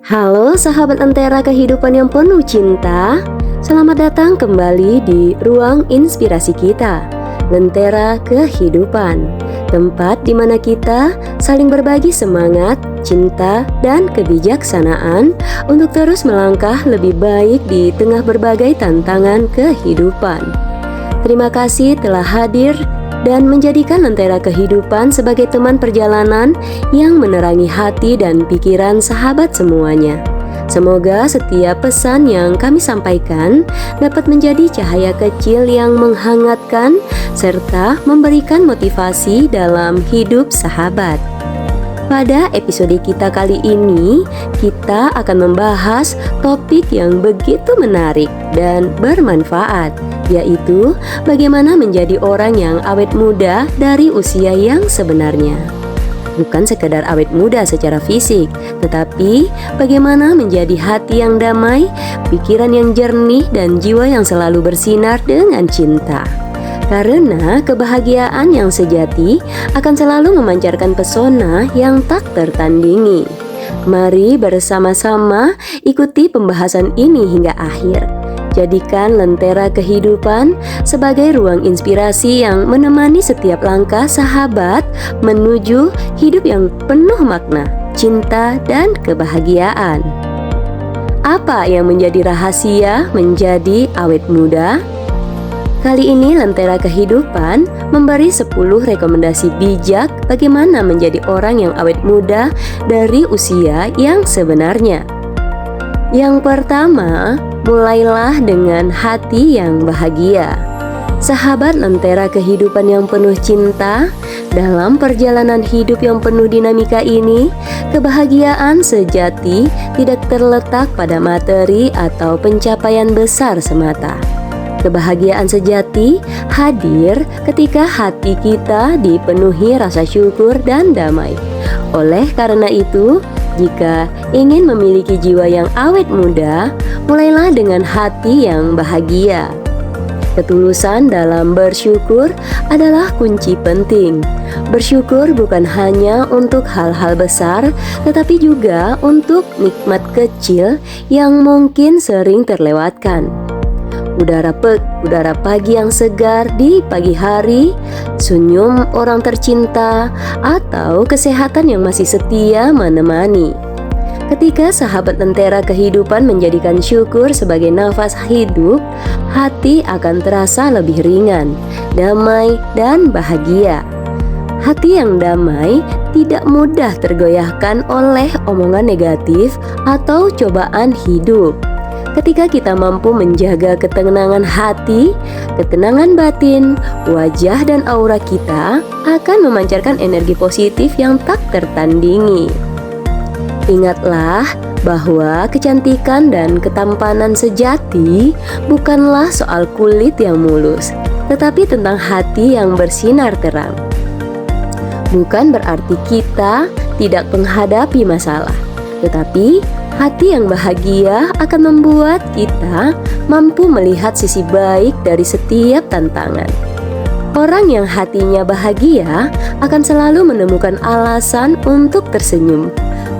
Halo sahabat Lentera kehidupan yang penuh cinta. Selamat datang kembali di ruang inspirasi kita, Lentera Kehidupan. Tempat di mana kita saling berbagi semangat, cinta, dan kebijaksanaan untuk terus melangkah lebih baik di tengah berbagai tantangan kehidupan. Terima kasih telah hadir dan menjadikan Lentera Kehidupan sebagai teman perjalanan yang menerangi hati dan pikiran sahabat semuanya. Semoga setiap pesan yang kami sampaikan dapat menjadi cahaya kecil yang menghangatkan serta memberikan motivasi dalam hidup sahabat. Pada episode kita kali ini, kita akan membahas topik yang begitu menarik dan bermanfaat, yaitu bagaimana menjadi orang yang awet muda dari usia yang sebenarnya. Bukan sekedar awet muda secara fisik, tetapi bagaimana menjadi hati yang damai, pikiran yang jernih, dan jiwa yang selalu bersinar dengan cinta. Karena kebahagiaan yang sejati akan selalu memancarkan pesona yang tak tertandingi. Mari bersama-sama ikuti pembahasan ini hingga akhir. Jadikan Lentera Kehidupan sebagai ruang inspirasi yang menemani setiap langkah sahabat menuju hidup yang penuh makna, cinta, dan kebahagiaan. Apa yang menjadi rahasia menjadi awet muda? Kali ini Lentera Kehidupan memberi 10 rekomendasi bijak bagaimana menjadi orang yang awet muda dari usia yang sebenarnya. Yang pertama, mulailah dengan hati yang bahagia. Sahabat Lentera Kehidupan yang penuh cinta, dalam perjalanan hidup yang penuh dinamika ini, kebahagiaan sejati tidak terletak pada materi atau pencapaian besar semata. Kebahagiaan sejati hadir ketika hati kita dipenuhi rasa syukur dan damai. Oleh karena itu, jika ingin memiliki jiwa yang awet muda, mulailah dengan hati yang bahagia. Ketulusan dalam bersyukur adalah kunci penting. Bersyukur bukan hanya untuk hal-hal besar, tetapi juga untuk nikmat kecil yang mungkin sering terlewatkan. Udara pagi yang segar di pagi hari, senyum orang tercinta, atau kesehatan yang masih setia menemani. Ketika sahabat Lentera Kehidupan menjadikan syukur sebagai nafas hidup, hati akan terasa lebih ringan, damai, dan bahagia. Hati yang damai tidak mudah tergoyahkan oleh omongan negatif atau cobaan hidup. Ketika kita mampu menjaga ketenangan hati, ketenangan batin, wajah dan aura kita akan memancarkan energi positif yang tak tertandingi. Ingatlah bahwa kecantikan dan ketampanan sejati bukanlah soal kulit yang mulus, tetapi tentang hati yang bersinar terang. Bukan berarti kita tidak menghadapi masalah, tetapi hati yang bahagia akan membuat kita mampu melihat sisi baik dari setiap tantangan. Orang yang hatinya bahagia akan selalu menemukan alasan untuk tersenyum,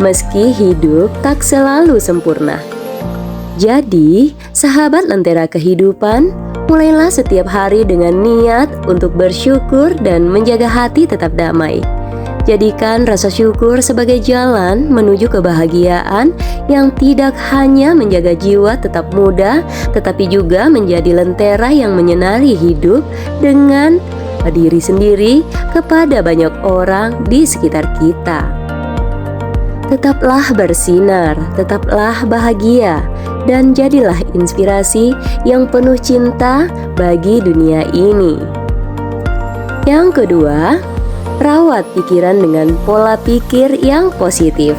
meski hidup tak selalu sempurna. Jadi, sahabat Lentera Kehidupan, mulailah setiap hari dengan niat untuk bersyukur dan menjaga hati tetap damai. Jadikan rasa syukur sebagai jalan menuju kebahagiaan yang tidak hanya menjaga jiwa tetap muda, tetapi juga menjadi lentera yang menyinari hidup dengan diri sendiri kepada banyak orang di sekitar kita. Tetaplah bersinar, tetaplah bahagia, dan jadilah inspirasi yang penuh cinta bagi dunia ini. Yang kedua, rawat pikiran dengan pola pikir yang positif.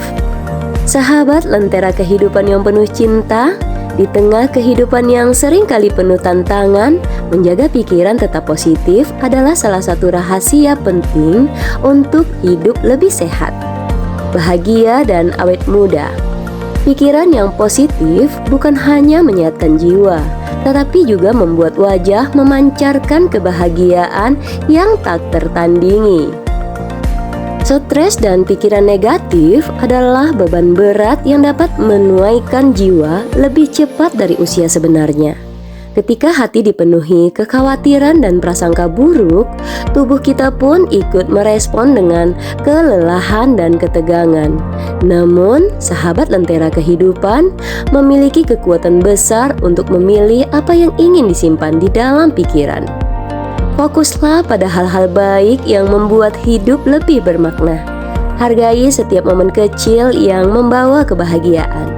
Sahabat Lentera Kehidupan yang penuh cinta, di tengah kehidupan yang seringkali penuh tantangan, menjaga pikiran tetap positif adalah salah satu rahasia penting untuk hidup lebih sehat, bahagia, dan awet muda. Pikiran yang positif bukan hanya menyehatkan jiwa, tetapi juga membuat wajah memancarkan kebahagiaan yang tak tertandingi. Stres dan pikiran negatif adalah beban berat yang dapat menuaikan jiwa lebih cepat dari usia sebenarnya. Ketika hati dipenuhi kekhawatiran dan prasangka buruk, tubuh kita pun ikut merespon dengan kelelahan dan ketegangan. Namun, sahabat lentera kehidupan memiliki kekuatan besar untuk memilih apa yang ingin disimpan di dalam pikiran. Fokuslah pada hal-hal baik yang membuat hidup lebih bermakna. Hargai setiap momen kecil yang membawa kebahagiaan.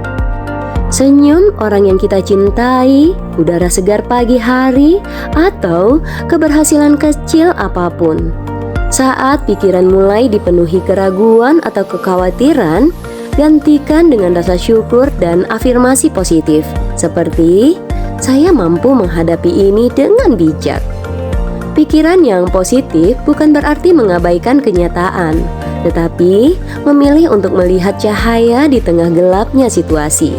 Senyum orang yang kita cintai, udara segar pagi hari, atau keberhasilan kecil apapun. Saat pikiran mulai dipenuhi keraguan atau kekhawatiran, gantikan dengan rasa syukur dan afirmasi positif, seperti "Saya mampu menghadapi ini dengan bijak." Pikiran yang positif bukan berarti mengabaikan kenyataan, tetapi memilih untuk melihat cahaya di tengah gelapnya situasi.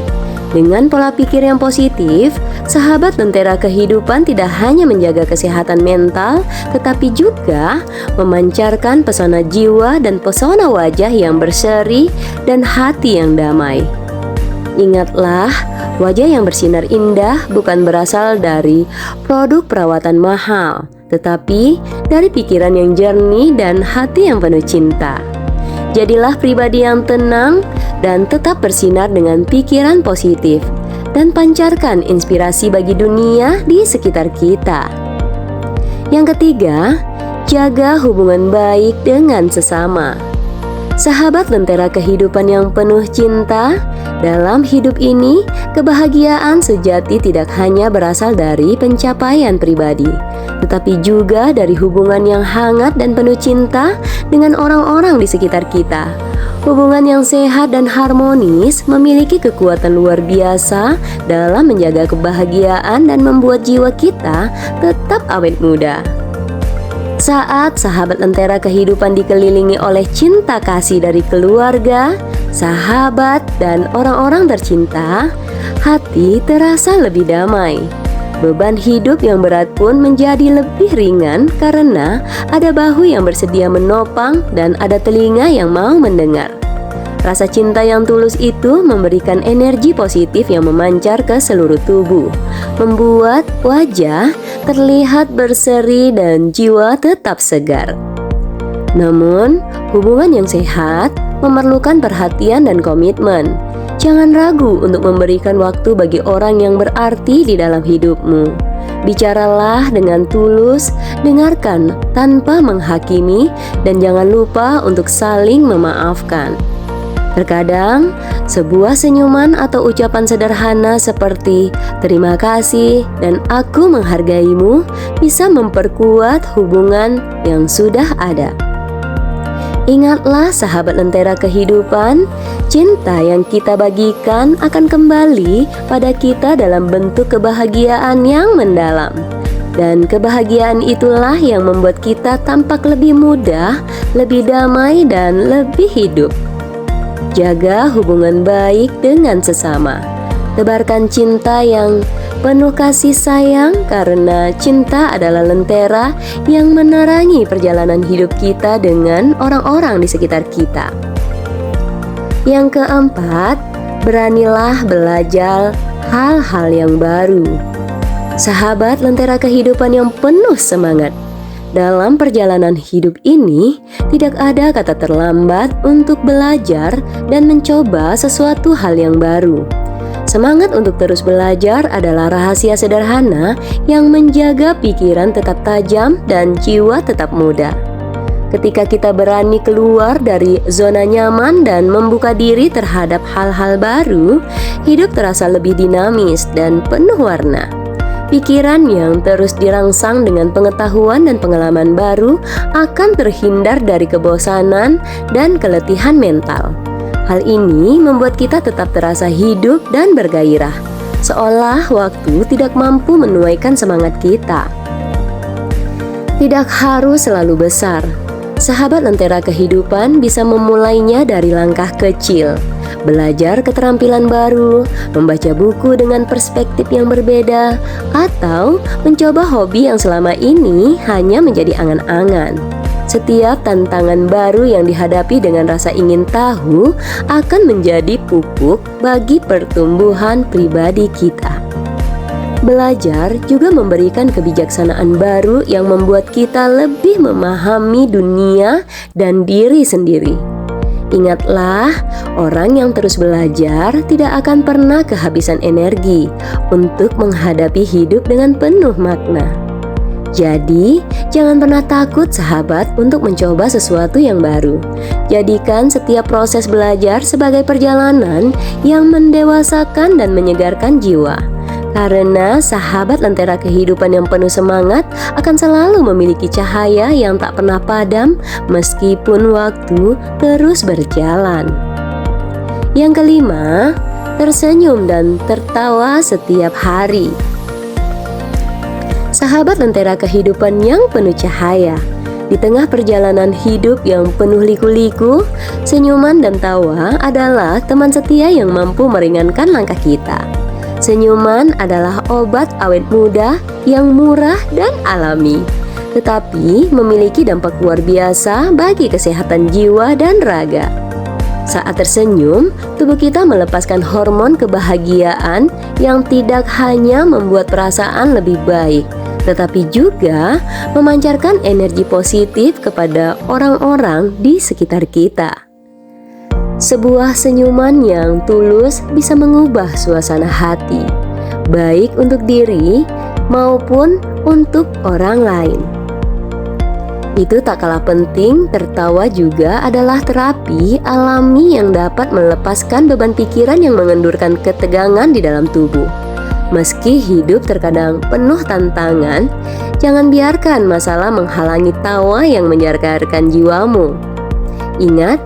Dengan pola pikir yang positif, sahabat lentera kehidupan tidak hanya menjaga kesehatan mental, tetapi juga memancarkan pesona jiwa dan pesona wajah yang berseri dan hati yang damai. Ingatlah, wajah yang bersinar indah bukan berasal dari produk perawatan mahal, tetapi dari pikiran yang jernih dan hati yang penuh cinta. Jadilah pribadi yang tenang dan tetap bersinar dengan pikiran positif, dan pancarkan inspirasi bagi dunia di sekitar kita. Yang ketiga, jaga hubungan baik dengan sesama. Sahabat lentera kehidupan yang penuh cinta, dalam hidup ini, kebahagiaan sejati tidak hanya berasal dari pencapaian pribadi, tetapi juga dari hubungan yang hangat dan penuh cinta dengan orang-orang di sekitar kita. Hubungan yang sehat dan harmonis memiliki kekuatan luar biasa dalam menjaga kebahagiaan dan membuat jiwa kita tetap awet muda. Saat sahabat lentera kehidupan dikelilingi oleh cinta kasih dari keluarga, sahabat, dan orang-orang tercinta, hati terasa lebih damai. Beban hidup yang berat pun menjadi lebih ringan karena ada bahu yang bersedia menopang dan ada telinga yang mau mendengar. Rasa cinta yang tulus itu memberikan energi positif yang memancar ke seluruh tubuh, membuat wajah terlihat berseri dan jiwa tetap segar. Namun, hubungan yang sehat memerlukan perhatian dan komitmen. Jangan ragu untuk memberikan waktu bagi orang yang berarti di dalam hidupmu. Bicaralah dengan tulus, dengarkan tanpa menghakimi, dan jangan lupa untuk saling memaafkan. Terkadang, sebuah senyuman atau ucapan sederhana seperti "terima kasih" dan "aku menghargaimu" bisa memperkuat hubungan yang sudah ada. Ingatlah sahabat lentera kehidupan, cinta yang kita bagikan akan kembali pada kita dalam bentuk kebahagiaan yang mendalam. Dan kebahagiaan itulah yang membuat kita tampak lebih muda, lebih damai, dan lebih hidup. Jaga hubungan baik dengan sesama. Tebarkan cinta yang penuh kasih sayang, karena cinta adalah lentera yang menerangi perjalanan hidup kita dengan orang-orang di sekitar kita. Yang keempat, beranilah belajar hal-hal yang baru. Sahabat lentera kehidupan yang penuh semangat. Dalam perjalanan hidup ini, tidak ada kata terlambat untuk belajar dan mencoba sesuatu hal yang baru. Semangat untuk terus belajar adalah rahasia sederhana yang menjaga pikiran tetap tajam dan jiwa tetap muda. Ketika kita berani keluar dari zona nyaman dan membuka diri terhadap hal-hal baru, hidup terasa lebih dinamis dan penuh warna. Pikiran yang terus dirangsang dengan pengetahuan dan pengalaman baru akan terhindar dari kebosanan dan keletihan mental. Hal ini membuat kita tetap terasa hidup dan bergairah, seolah waktu tidak mampu menuaikan semangat kita. Tidak harus selalu besar. Sahabat lentera kehidupan bisa memulainya dari langkah kecil. Belajar keterampilan baru, membaca buku dengan perspektif yang berbeda, atau mencoba hobi yang selama ini hanya menjadi angan-angan. Setiap tantangan baru yang dihadapi dengan rasa ingin tahu akan menjadi pupuk bagi pertumbuhan pribadi kita. Belajar juga memberikan kebijaksanaan baru yang membuat kita lebih memahami dunia dan diri sendiri. Ingatlah, orang yang terus belajar tidak akan pernah kehabisan energi untuk menghadapi hidup dengan penuh makna. Jadi, jangan pernah takut sahabat untuk mencoba sesuatu yang baru. Jadikan setiap proses belajar sebagai perjalanan yang mendewasakan dan menyegarkan jiwa. Karena sahabat lentera kehidupan yang penuh semangat akan selalu memiliki cahaya yang tak pernah padam meskipun waktu terus berjalan. Yang kelima, tersenyum dan tertawa setiap hari. Sahabat lentera kehidupan yang penuh cahaya, di tengah perjalanan hidup yang penuh liku-liku, senyuman dan tawa adalah teman setia yang mampu meringankan langkah kita. Senyuman adalah obat awet muda yang murah dan alami, tetapi memiliki dampak luar biasa bagi kesehatan jiwa dan raga. Saat tersenyum, tubuh kita melepaskan hormon kebahagiaan yang tidak hanya membuat perasaan lebih baik, tetapi juga memancarkan energi positif kepada orang-orang di sekitar kita. Sebuah senyuman yang tulus bisa mengubah suasana hati, baik untuk diri maupun untuk orang lain. Itu tak kalah penting, tertawa juga adalah terapi alami yang dapat melepaskan beban pikiran yang mengendurkan ketegangan di dalam tubuh. Meski hidup terkadang penuh tantangan, jangan biarkan masalah menghalangi tawa yang menyegarkan jiwamu. Ingat,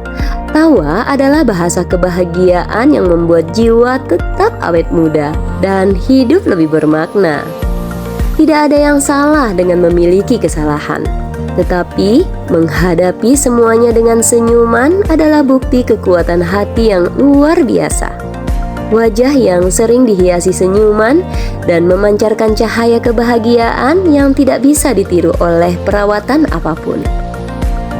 tawa adalah bahasa kebahagiaan yang membuat jiwa tetap awet muda dan hidup lebih bermakna. Tidak ada yang salah dengan memiliki kesalahan, tetapi menghadapi semuanya dengan senyuman adalah bukti kekuatan hati yang luar biasa. Wajah yang sering dihiasi senyuman dan memancarkan cahaya kebahagiaan yang tidak bisa ditiru oleh perawatan apapun.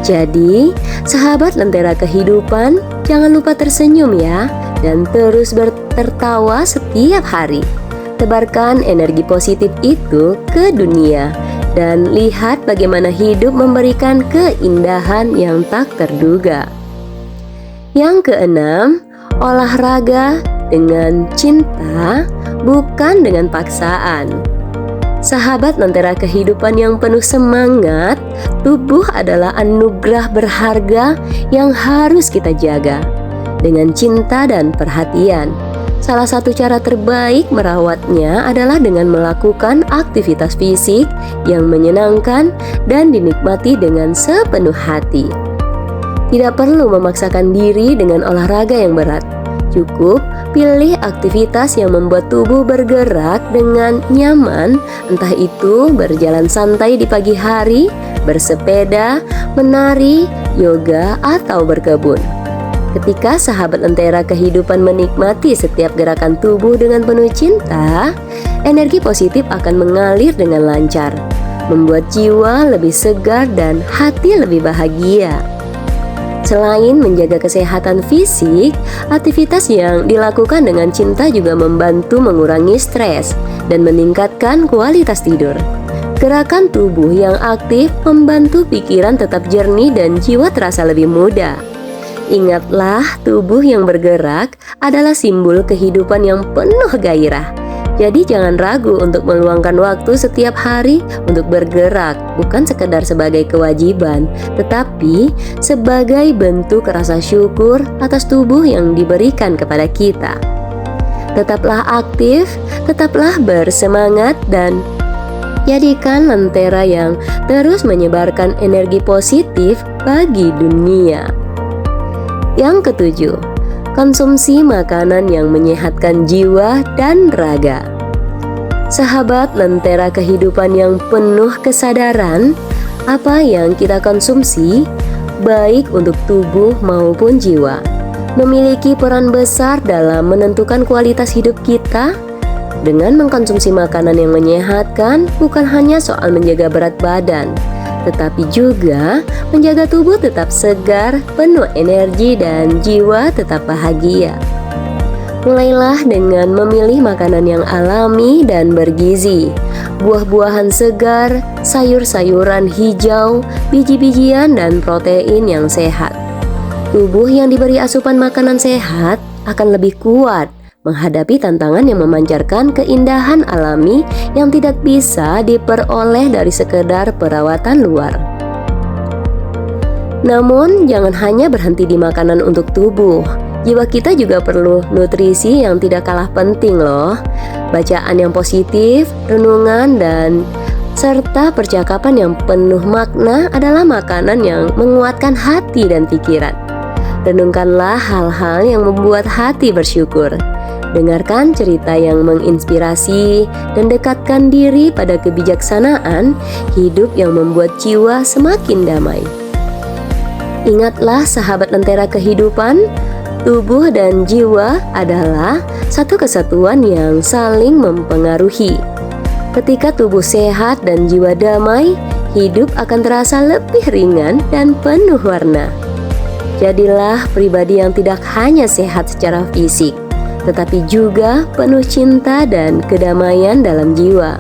Jadi, sahabat lentera kehidupan, jangan lupa tersenyum ya, dan terus tertawa setiap hari. Tebarkan energi positif itu ke dunia, dan lihat bagaimana hidup memberikan keindahan yang tak terduga. Yang keenam, olahraga dengan cinta, bukan dengan paksaan. Sahabat lentera kehidupan yang penuh semangat, tubuh adalah anugerah berharga yang harus kita jaga dengan cinta dan perhatian. Salah satu cara terbaik merawatnya adalah dengan melakukan aktivitas fisik yang menyenangkan dan dinikmati dengan sepenuh hati. Tidak perlu memaksakan diri dengan olahraga yang berat. Cukup pilih aktivitas yang membuat tubuh bergerak dengan nyaman, entah itu berjalan santai di pagi hari, bersepeda, menari, yoga, atau berkebun. Ketika sahabat lentera kehidupan menikmati setiap gerakan tubuh dengan penuh cinta, energi positif akan mengalir dengan lancar, membuat jiwa lebih segar dan hati lebih bahagia. Selain menjaga kesehatan fisik, aktivitas yang dilakukan dengan cinta juga membantu mengurangi stres dan meningkatkan kualitas tidur. Gerakan tubuh yang aktif membantu pikiran tetap jernih dan jiwa terasa lebih muda. Ingatlah, tubuh yang bergerak adalah simbol kehidupan yang penuh gairah. Jadi jangan ragu untuk meluangkan waktu setiap hari untuk bergerak, bukan sekedar sebagai kewajiban, tetapi sebagai bentuk rasa syukur atas tubuh yang diberikan kepada kita. Tetaplah aktif, tetaplah bersemangat, dan jadikan lentera yang terus menyebarkan energi positif bagi dunia. Yang ketujuh, konsumsi makanan yang menyehatkan jiwa dan raga. Sahabat lentera kehidupan yang penuh kesadaran, apa yang kita konsumsi, baik untuk tubuh maupun jiwa, memiliki peran besar dalam menentukan kualitas hidup kita. Dengan mengkonsumsi makanan yang menyehatkan, bukan hanya soal menjaga berat badan, tetapi juga menjaga tubuh tetap segar, penuh energi, dan jiwa tetap bahagia. Mulailah dengan memilih makanan yang alami dan bergizi, buah-buahan segar, sayur-sayuran hijau, biji-bijian, dan protein yang sehat. Tubuh yang diberi asupan makanan sehat akan lebih kuat menghadapi tantangan yang memancarkan keindahan alami yang tidak bisa diperoleh dari sekedar perawatan luar. Namun, jangan hanya berhenti di makanan untuk tubuh. Jiwa kita juga perlu nutrisi yang tidak kalah penting loh. Bacaan yang positif, renungan, dan serta percakapan yang penuh makna adalah makanan yang menguatkan hati dan pikiran. Renungkanlah hal-hal yang membuat hati bersyukur. Dengarkan cerita yang menginspirasi dan dekatkan diri pada kebijaksanaan hidup yang membuat jiwa semakin damai. Ingatlah sahabat lentera kehidupan, tubuh dan jiwa adalah satu kesatuan yang saling mempengaruhi. Ketika tubuh sehat dan jiwa damai, hidup akan terasa lebih ringan dan penuh warna. Jadilah pribadi yang tidak hanya sehat secara fisik, tetapi juga penuh cinta dan kedamaian dalam jiwa.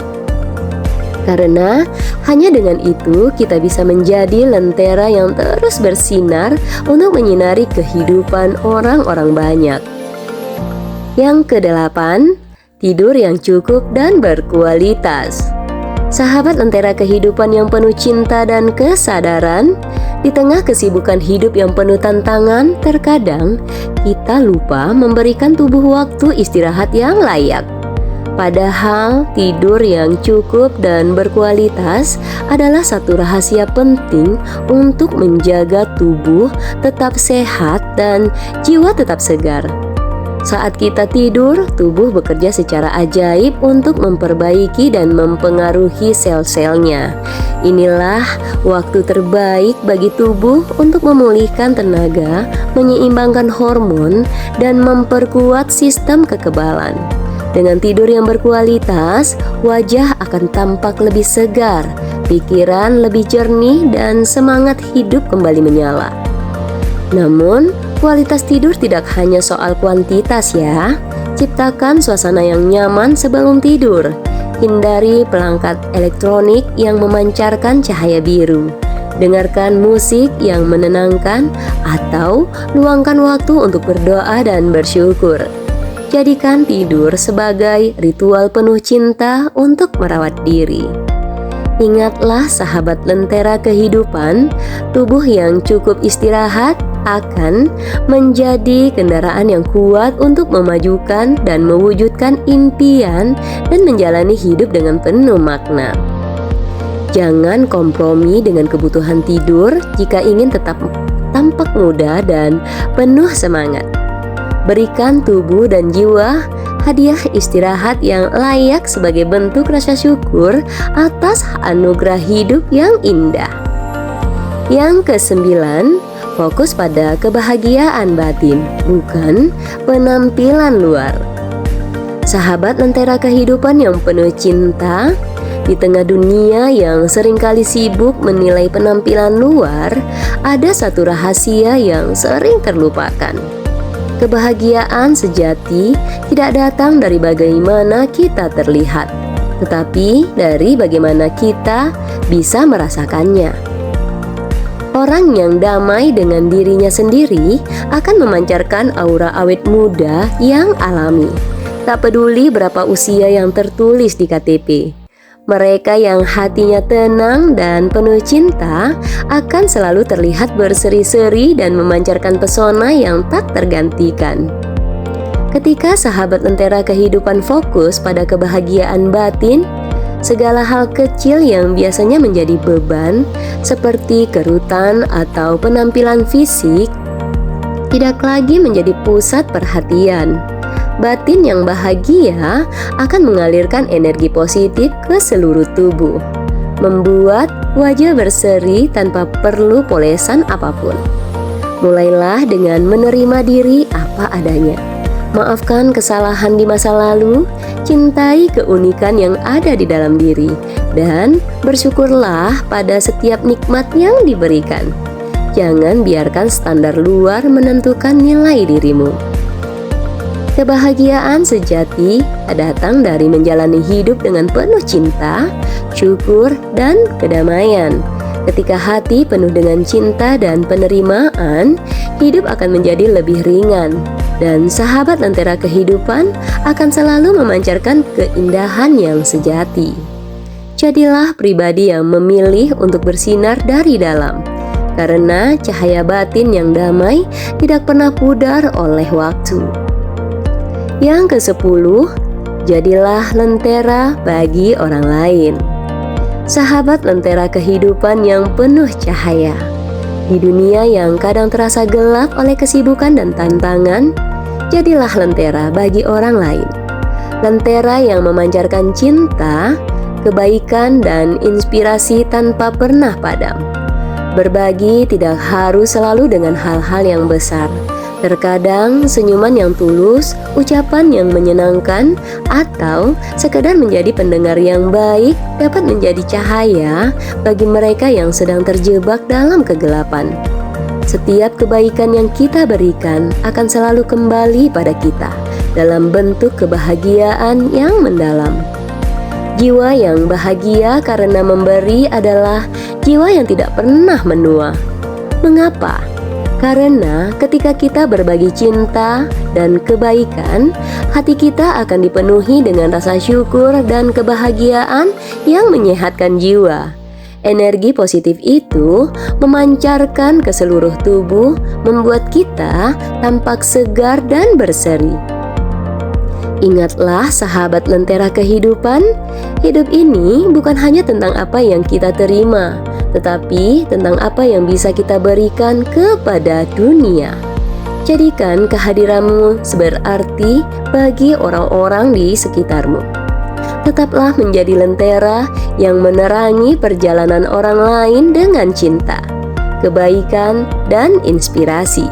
Karena hanya dengan itu kita bisa menjadi lentera yang terus bersinar untuk menyinari kehidupan orang-orang banyak. Yang kedelapan, tidur yang cukup dan berkualitas. Sahabat lentera kehidupan yang penuh cinta dan kesadaran, di tengah kesibukan hidup yang penuh tantangan, terkadang kita lupa memberikan tubuh waktu istirahat yang layak. Padahal tidur yang cukup dan berkualitas adalah satu rahasia penting untuk menjaga tubuh tetap sehat dan jiwa tetap segar. Saat kita tidur, tubuh bekerja secara ajaib untuk memperbaiki dan mempengaruhi sel-selnya. Inilah waktu terbaik bagi tubuh untuk memulihkan tenaga, menyeimbangkan hormon, dan memperkuat sistem kekebalan. Dengan tidur yang berkualitas, wajah akan tampak lebih segar, pikiran lebih jernih, dan semangat hidup kembali menyala. Namun, kualitas tidur tidak hanya soal kuantitas ya. Ciptakan suasana yang nyaman sebelum tidur. Hindari perangkat elektronik yang memancarkan cahaya biru. Dengarkan musik yang menenangkan atau luangkan waktu untuk berdoa dan bersyukur. Jadikan tidur sebagai ritual penuh cinta untuk merawat diri. Ingatlah sahabat lentera kehidupan, tubuh yang cukup istirahat akan menjadi kendaraan yang kuat untuk memajukan dan mewujudkan impian dan menjalani hidup dengan penuh makna. Jangan kompromi dengan kebutuhan tidur jika ingin tetap tampak muda dan penuh semangat. Berikan tubuh dan jiwa hadiah istirahat yang layak sebagai bentuk rasa syukur atas anugerah hidup yang indah. Yang kesembilan, fokus pada kebahagiaan batin, bukan penampilan luar. Sahabat lentera kehidupan yang penuh cinta, di tengah dunia yang seringkali sibuk menilai penampilan luar, ada satu rahasia yang sering terlupakan. Kebahagiaan sejati tidak datang dari bagaimana kita terlihat, tetapi dari bagaimana kita bisa merasakannya. Orang yang damai dengan dirinya sendiri akan memancarkan aura awet muda yang alami. Tak peduli berapa usia yang tertulis di KTP. Mereka yang hatinya tenang dan penuh cinta akan selalu terlihat berseri-seri dan memancarkan pesona yang tak tergantikan. Ketika sahabat lentera kehidupan fokus pada kebahagiaan batin, segala hal kecil yang biasanya menjadi beban, seperti kerutan atau penampilan fisik, tidak lagi menjadi pusat perhatian. Batin yang bahagia akan mengalirkan energi positif ke seluruh tubuh, membuat wajah berseri tanpa perlu polesan apapun. Mulailah dengan menerima diri apa adanya. Maafkan kesalahan di masa lalu, cintai keunikan yang ada di dalam diri, dan bersyukurlah pada setiap nikmat yang diberikan. Jangan biarkan standar luar menentukan nilai dirimu. Kebahagiaan sejati datang dari menjalani hidup dengan penuh cinta, syukur, dan kedamaian. Ketika hati penuh dengan cinta dan penerimaan, hidup akan menjadi lebih ringan, dan sahabat lentera kehidupan akan selalu memancarkan keindahan yang sejati. Jadilah pribadi yang memilih untuk bersinar dari dalam, karena cahaya batin yang damai tidak pernah pudar oleh waktu. Yang ke-10, jadilah lentera bagi orang lain. Sahabat lentera kehidupan yang penuh cahaya. Di dunia yang kadang terasa gelap oleh kesibukan dan tantangan, jadilah lentera bagi orang lain. Lentera yang memancarkan cinta, kebaikan, dan inspirasi tanpa pernah padam. Berbagi tidak harus selalu dengan hal-hal yang besar. Terkadang senyuman yang tulus, ucapan yang menyenangkan, atau sekedar menjadi pendengar yang baik dapat menjadi cahaya bagi mereka yang sedang terjebak dalam kegelapan. Setiap kebaikan yang kita berikan akan selalu kembali pada kita dalam bentuk kebahagiaan yang mendalam. Jiwa yang bahagia karena memberi adalah jiwa yang tidak pernah menua. Mengapa? Karena ketika kita berbagi cinta dan kebaikan, hati kita akan dipenuhi dengan rasa syukur dan kebahagiaan yang menyehatkan jiwa. Energi positif itu memancarkan ke seluruh tubuh, membuat kita tampak segar dan berseri. Ingatlah sahabat lentera kehidupan, hidup ini bukan hanya tentang apa yang kita terima, tetapi tentang apa yang bisa kita berikan kepada dunia. Jadikan kehadiranmu berarti bagi orang-orang di sekitarmu. Tetaplah menjadi lentera yang menerangi perjalanan orang lain dengan cinta, kebaikan, dan inspirasi.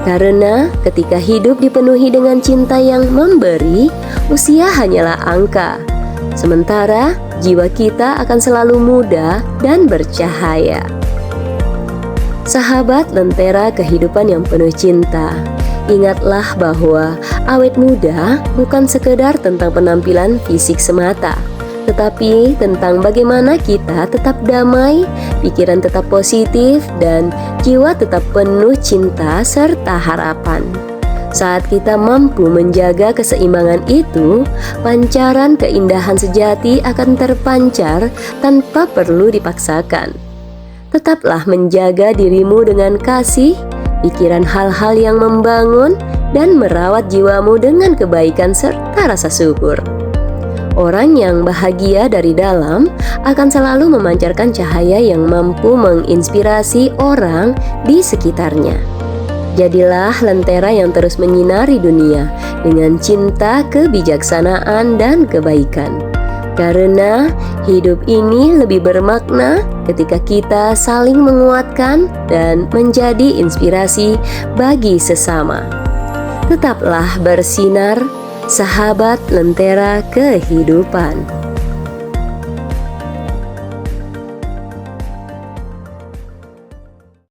Karena ketika hidup dipenuhi dengan cinta yang memberi, usia hanyalah angka. Sementara jiwa kita akan selalu muda dan bercahaya. Sahabat lentera kehidupan yang penuh cinta, ingatlah bahwa awet muda bukan sekedar tentang penampilan fisik semata, tetapi tentang bagaimana kita tetap damai, pikiran tetap positif, dan jiwa tetap penuh cinta serta harapan. Saat kita mampu menjaga keseimbangan itu, pancaran keindahan sejati akan terpancar tanpa perlu dipaksakan. Tetaplah menjaga dirimu dengan kasih, pikiran hal-hal yang membangun, dan merawat jiwamu dengan kebaikan serta rasa syukur. Orang yang bahagia dari dalam akan selalu memancarkan cahaya yang mampu menginspirasi orang di sekitarnya. Jadilah lentera yang terus menyinari dunia dengan cinta, kebijaksanaan, dan kebaikan. Karena hidup ini lebih bermakna ketika kita saling menguatkan dan menjadi inspirasi bagi sesama. Tetaplah bersinar, sahabat lentera kehidupan.